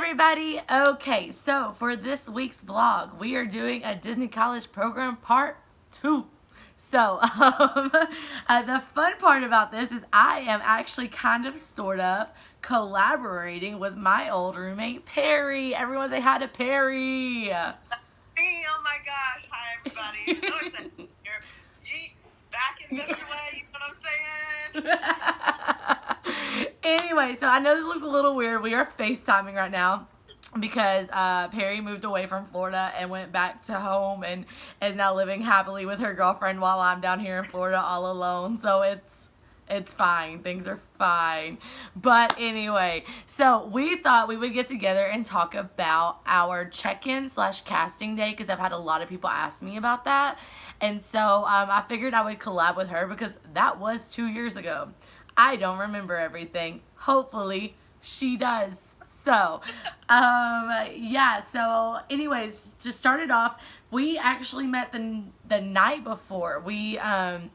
everybody. Okay, so for this week's vlog, we are doing a Disney College Program Part 2. So, the fun part about this is I am actually kind of, sort of, collaborating with my old roommate, Perry. Everyone say hi to Perry. Hey, oh my gosh. Hi, everybody. So excited. You're back in this way, you know what I'm saying? Anyway, so I know this looks a little weird. We are FaceTiming right now because Perry moved away from Florida and went back to home and is now living happily with her girlfriend while I'm down here in Florida all alone. So it's fine. Things are fine. But anyway, so we thought we would get together and talk about our check-in / casting day because I've had a lot of people ask me about that. And so I figured I would collab with her because that was 2 years ago. I don't remember everything. Hopefully she does. So, yeah, so anyways, to start it off, we actually met the night before. Kaylee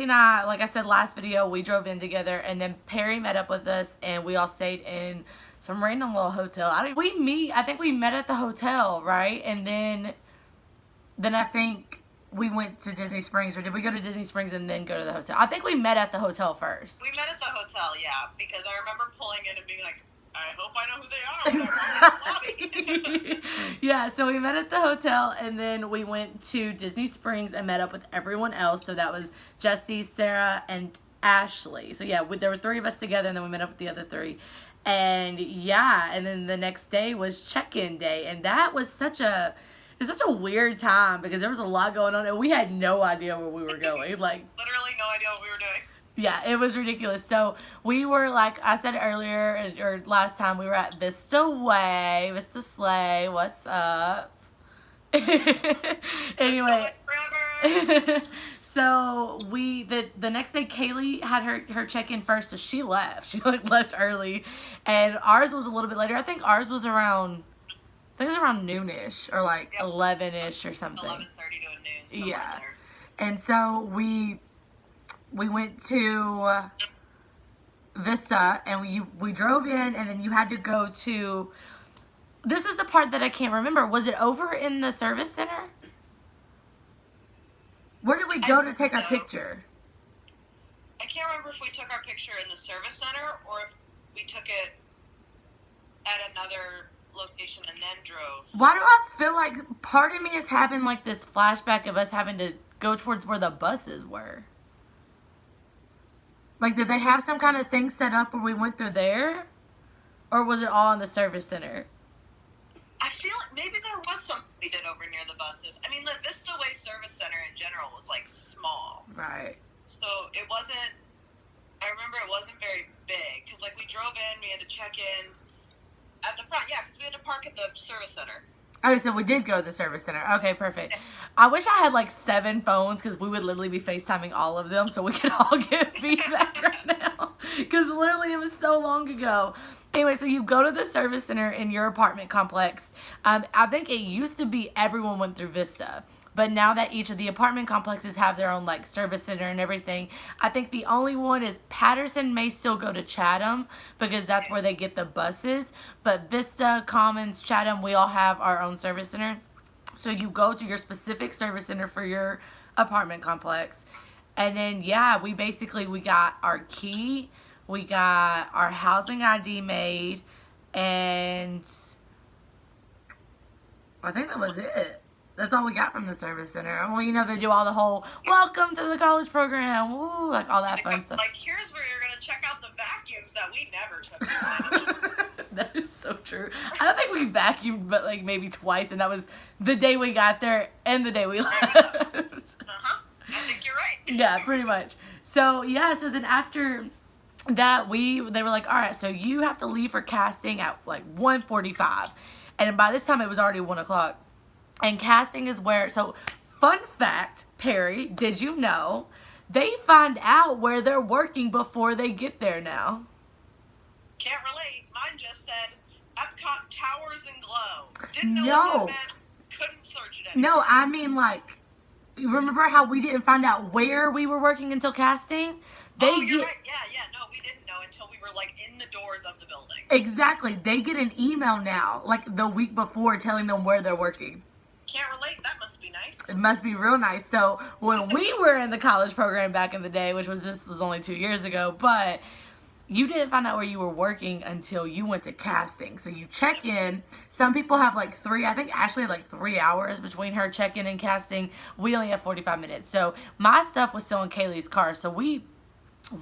and I, like I said last video, we drove in together, and then Perry met up with us, and we all stayed in some random little hotel. I think we met at the hotel, right? And then I think we went to Disney Springs, or did we go to Disney Springs and then go to the hotel? I think we met at the hotel first. We met at the hotel, yeah, because I remember pulling in and being like, I hope I know who they are when I'm in the lobby. Yeah, so we met at the hotel, and then we went to Disney Springs and met up with everyone else. So that was Jesse, Sarah, and Ashley. So yeah, there were 3 of us together, and then we met up with the other 3. And yeah, and then the next day was check-in day, and that was such a weird time because there was a lot going on, and we had no idea where we were going. Like, literally no idea what we were doing. Yeah, it was ridiculous. So we were, like I said earlier, or last time, we were at Vista Way, Vista Slay. What's up? Anyway, so the next day, Kaylee had her check-in first, so she left. She left early, and ours was a little bit later. I think ours was around noonish or like 11ish or something. 11:30 to noon. Yeah, there. And so we went to Vista, and we drove in, and then you had to go to, this is the part that I can't remember. Was it over in the service center? Where did we go to take our picture? I can't remember if we took our picture in the service center or if we took it at another location and then drove. Why do I feel like part of me is having like this flashback of us having to go towards where the buses were? Like, did they have some kind of thing set up where we went through there? Or was it all in the service center? I feel like maybe there was something we did over near the buses. I mean, the Vista Way Service Center in general was, like, small. Right. So it wasn't, I remember it wasn't very big. Because, like, we drove in, we had to check in at the front. Yeah, because we had to park at the service center. Okay, so we did go to the service center. Okay, perfect. I wish I had like 7 phones because we would literally be FaceTiming all of them so we could all get feedback right now. Because literally it was so long ago. Anyway, so you go to the service center in your apartment complex. I think it used to be everyone went through Vista. But now that each of the apartment complexes have their own like service center and everything, I think the only one is Patterson may still go to Chatham because that's where they get the buses. But Vista, Commons, Chatham, we all have our own service center. So you go to your specific service center for your apartment complex. And then, yeah, we got our key, we got our housing ID made, and I think that was it. That's all we got from the service center. Well, you know, they do all the whole, welcome to the college program, woo, like all that fun stuff. Like, here's where you're going to check out the vacuums that we never took. That is so true. I don't think we vacuumed, but like maybe twice, and that was the day we got there and the day we left. Uh-huh. I think you're right. Yeah, pretty much. So, yeah, so then after that, they were like, all right, so you have to leave for casting at like 1:45. And by this time, it was already 1 o'clock. And casting is where, so fun fact, Perry, did you know they find out where they're working before they get there now? Can't relate. Mine just said Epcot Towers and Glow. Didn't know what that meant. Couldn't search it anymore. No, I mean like, remember how we didn't find out where we were working until casting? You're right. Yeah, no, we didn't know until we were like in the doors of the building. Exactly. They get an email now, like the week before, telling them where they're working. Can't relate. That must be nice. It must be real nice. So when we were in the college program back in the day, this was only 2 years ago, but you didn't find out where you were working until you went to casting. So you check in. Some people have like 3, I think Ashley had like 3 hours between her check-in and casting. We only have 45 minutes. So my stuff was still in Kaylee's car. So we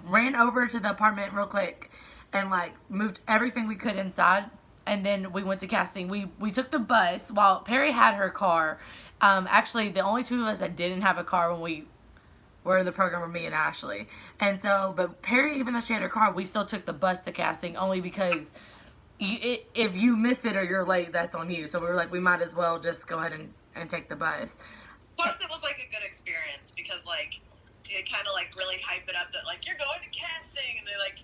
ran over to the apartment real quick and like moved everything we could inside. And then we went to casting. We took the bus while Perry had her car. Actually, the only 2 of us that didn't have a car when we were in the program were me and Ashley. And so, but Perry, even though she had her car, we still took the bus to casting only because if you miss it or you're late, that's on you. So we were like, we might as well just go ahead and take the bus. Plus, it was like a good experience because like they kind of like really hype it up that like you're going to casting and they like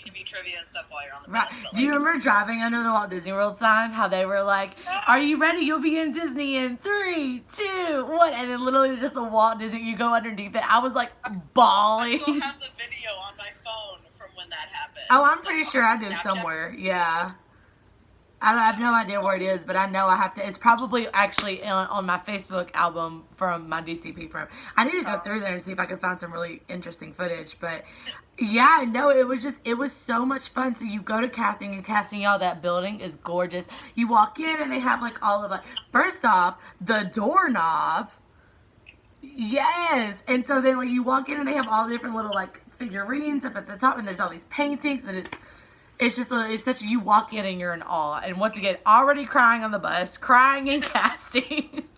give you trivia and stuff while you're on the Right. bus. But, Do you remember driving under the Walt Disney World sign? How they were like, "Are you ready? You'll be in Disney in 3, 2, 1," and then literally just a Walt Disney. You go underneath it. I was like bawling. I still have the video on my phone from when that happened. Oh, I'm pretty sure I do somewhere. Yeah. I have no idea where it is, but I know I have to. It's probably actually on my Facebook album from my DCP program. I need to go through there and see if I can find some really interesting footage. But yeah, no, it was so much fun. So you go to casting, and casting, y'all, that building is gorgeous. You walk in and they have like all of like, first off, the doorknob. Yes. And so then like you walk in and they have all the different little like figurines up at the top, and there's all these paintings, and it's just it's such you walk in and you're in awe. And once again, already crying on the bus, crying in casting.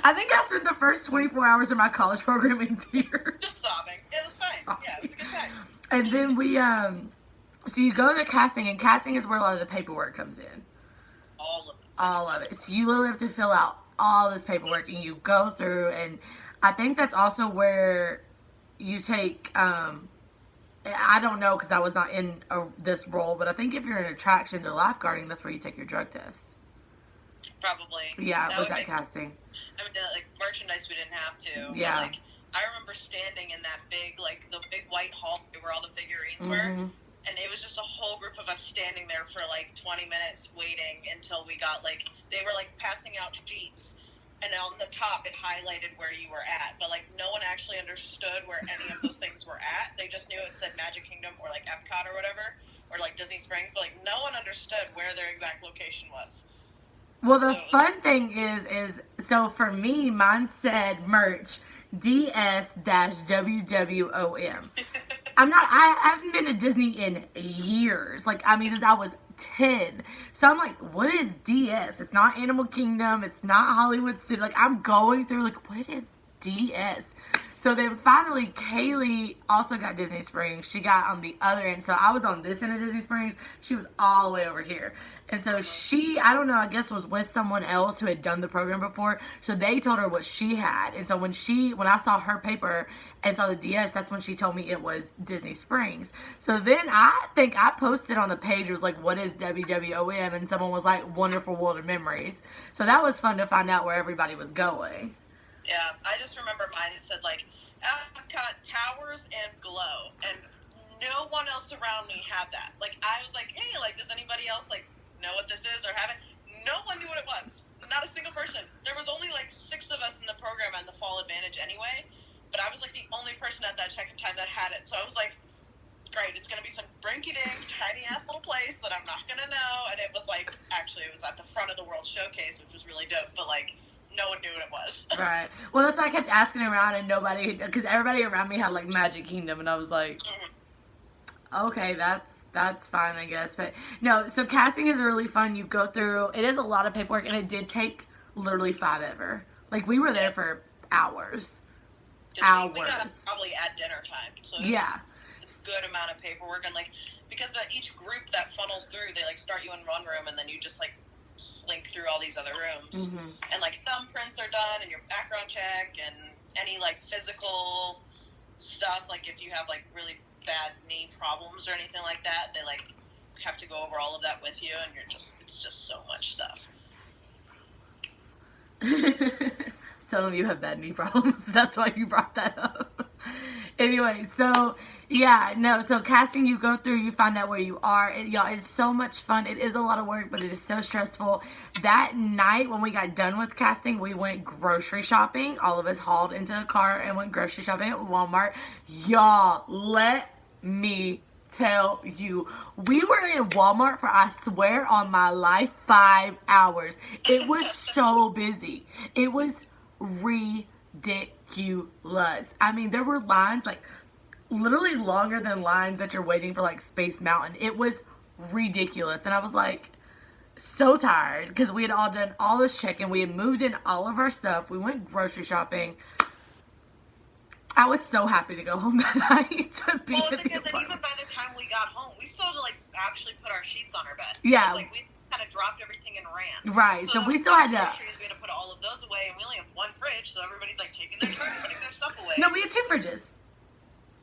I think I spent the first 24 hours of my college program in tears. Just sobbing. It was fine. Sobbing. Yeah, it was a good time. And then we so you go to casting, and casting is where a lot of the paperwork comes in. All of it. All of it. So you literally have to fill out all this paperwork, and you go through, and I think that's also where you take I don't know because I was not in this role, but I think if you're in attractions or lifeguarding, that's where you take your drug test. Probably. Yeah, it was at casting. I mean, like merchandise, we didn't have to. Yeah. But, like, I remember standing in that big, like the big white hall where all the figurines were, and it was just a whole group of us standing there for like 20 minutes waiting until we got like they were like passing out sheets. And on the top, it highlighted where you were at. But, like, no one actually understood where any of those things were at. They just knew it said Magic Kingdom or, like, Epcot or whatever. Or, like, Disney Springs. But, like, no one understood where their exact location was. Well, the fun thing is so for me, mine said merch DS-WWOM. I haven't been to Disney in years. Like, I mean, since I was 10. So I'm like, what is DS? It's not Animal Kingdom. It's not Hollywood Studio. Like, I'm going through, like, what is DS? So then finally, Kaylee also got Disney Springs. She got on the other end. So I was on this end of Disney Springs. She was all the way over here. And so she, I don't know, I guess was with someone else who had done the program before. So they told her what she had. And so when I saw her paper and saw the DS, that's when she told me it was Disney Springs. So then I think I posted on the page, it was like, what is WWOM? And someone was like, Wonderful World of Memories. So that was fun to find out where everybody was going. Yeah, I just remember mine. It said, like, Epcot Towers and Glow. And no one else around me had that. Like, I was like, hey, like, does anybody else, like, know what this is or have it? No one knew what it was. Not a single person. There was only, like, 6 of us in the program on the Fall Advantage anyway. But I was, like, the only person at that check-in time that had it. So I was like, great, it's going to be some rinky-dink, tiny-ass little place that I'm not going to know. And it was, like, actually, it was at the front of the World Showcase, which was really dope. But, like, no one knew what it was. Right. Well, that's why I kept asking around, and nobody, because everybody around me had like Magic Kingdom, and I was like, okay, that's fine, I guess. But no, so casting is really fun. You go through, it is a lot of paperwork, and it did take literally 5 ever. Like, we were there for hours. We got probably at dinner time. So yeah. It's a good amount of paperwork, and like, because each group that funnels through, they like start you in one room, and then you just like slink through all these other rooms, and like some prints are done and your background check and any like physical stuff, like if you have like really bad knee problems or anything like that, they like have to go over all of that with you, and it's just so much stuff. Some of you have bad knee problems. That's why you brought that up. Anyway, so yeah, no, so casting, you go through, you find out where you are. Y'all, it's so much fun. It is a lot of work, but it is so stressful. That night when we got done with casting, we went grocery shopping. All of us hauled into a car and went grocery shopping at Walmart. Y'all, let me tell you, we were in Walmart for, I swear on my life, 5 hours. It was so busy. It was ridiculous. I mean, there were lines like literally longer than lines that you're waiting for like Space Mountain. It was ridiculous. And I was like so tired because we had all done all this checking. We had moved in all of our stuff. We went grocery shopping. I was so happy to go home that night to be Well, at the because then apartment. even by the time we got home, we still had to like actually put our sheets on our bed. Yeah. Like we kind of dropped everything and ran. Right, so we still had to. Groceries, we had to put all of those away, and we only have one fridge, so everybody's like taking their turn putting their stuff away. No, we had 2 fridges.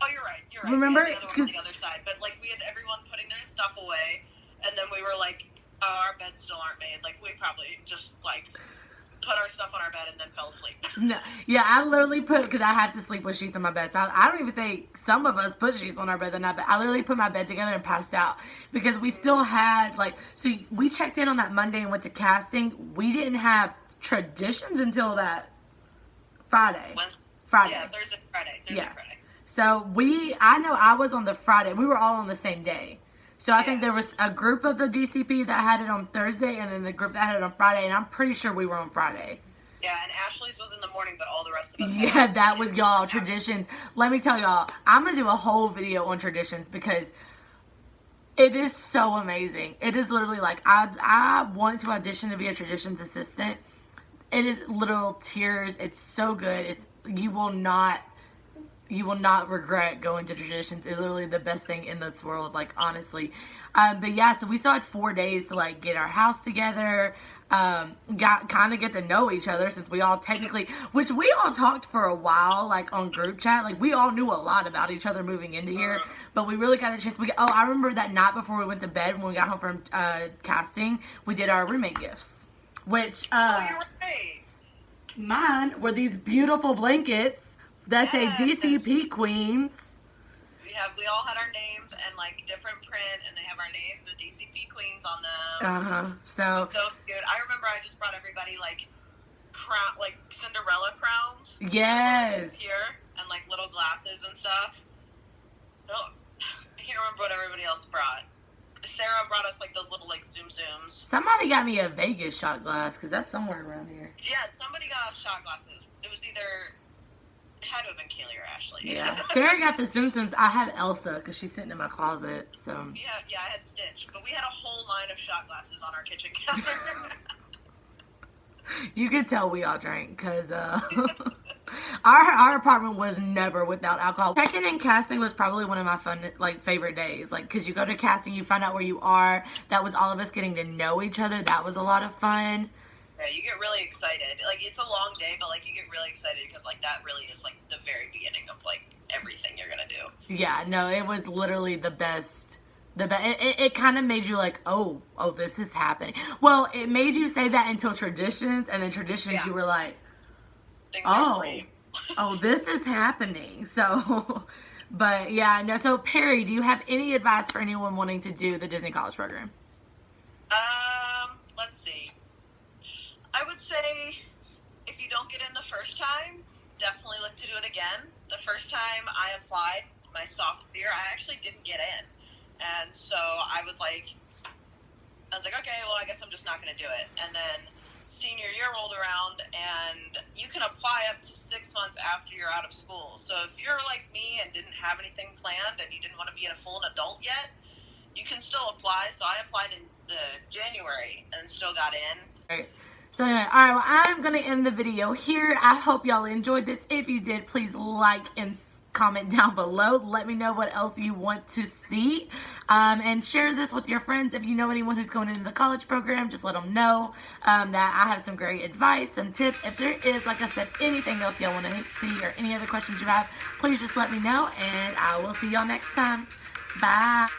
Oh, you're right. You're right. Remember? We had the other one on the other side, but like we had everyone putting their stuff away, and then we were like, oh, our beds still aren't made. Like we probably just like put our stuff on our bed and then fell asleep. No, yeah, I literally put, because I have to sleep with sheets on my bed. So I don't even think some of us put sheets on our bed that night, but I literally put my bed together and passed out because we still had, like, so we checked in on that Monday and went to casting. We didn't have traditions until that Friday. Wednesday. Friday. Yeah, Thursday, Friday. Yeah. Friday. So I know I was on the Friday. We were all on the same day. So I think there was a group of the DCP that had it on Thursday and then the group that had it on Friday. And I'm pretty sure we were on Friday. Yeah, and Ashley's was in the morning, but all the rest of us. Yeah, that was y'all traditions. Let me tell y'all, I'm going to do a whole video on traditions because it is so amazing. It is literally like, I want to audition to be a traditions assistant. It is literal tears. It's so good. You will not regret going to traditions. It's literally the best thing in this world, like, honestly. But yeah, so we still had 4 days to like get our house together, get to know each other, since we all technically, which we all talked for a while, like on group chat, like we all knew a lot about each other moving into here, but we really got a chance. I remember that night before we went to bed, when we got home from casting, we did our roommate gifts, which Oh, you're right. mine were these beautiful blankets that say DCP Queens. We all had our names and like different print, and they have our names, the DCP Queens on them. So cute. I remember I just brought everybody like Cinderella crowns. yes. Here and like little glasses and stuff. No, I can't remember what everybody else brought. Sarah brought us like those little like zooms. Somebody got me a Vegas shot glass because that's somewhere around here. Yeah, somebody got us shot glasses. It was either. It had to have been Kaylee or Ashley. Yeah, Sarah got the Zooms. I have Elsa because she's sitting in my closet. So Yeah, I had Stitch, but we had a whole line of shot glasses on our kitchen counter. you could tell we all drank because our apartment was never without alcohol. Checking in casting was probably one of my favorite days. Like, because you go to casting, you find out where you are. That was all of us getting to know each other. That was a lot of fun. Yeah, you get really excited. Like, it's a long day, but, like, you get really excited because, like, that really is, like, the very beginning of, like, everything you're gonna do. Yeah, no, it was literally the best. It kind of made you like, oh, this is happening. Well, it made you say that until traditions, and then traditions, you were like, oh, this is happening. So, but yeah, no. So, Perry, do you have any advice for anyone wanting to do the Disney College program? Let's see. I would say if you don't get in the first time, definitely look to do it again. The first time I applied, my sophomore year, I actually didn't get in. And so I was like, okay, well, I guess I'm just not going to do it. And then senior year rolled around, and you can apply up to 6 months after you're out of school. So if you're like me and didn't have anything planned and you didn't want to be a full adult yet, you can still apply. So I applied in the January and still got in. All right. So anyway, all right, well, I'm going to end the video here. I hope y'all enjoyed this. If you did, please like and comment down below. Let me know what else you want to see. And share this with your friends. If you know anyone who's going into the college program, just let them know that I have some great advice, some tips. If there is, like I said, anything else y'all want to see or any other questions you have, please just let me know. And I will see y'all next time. Bye.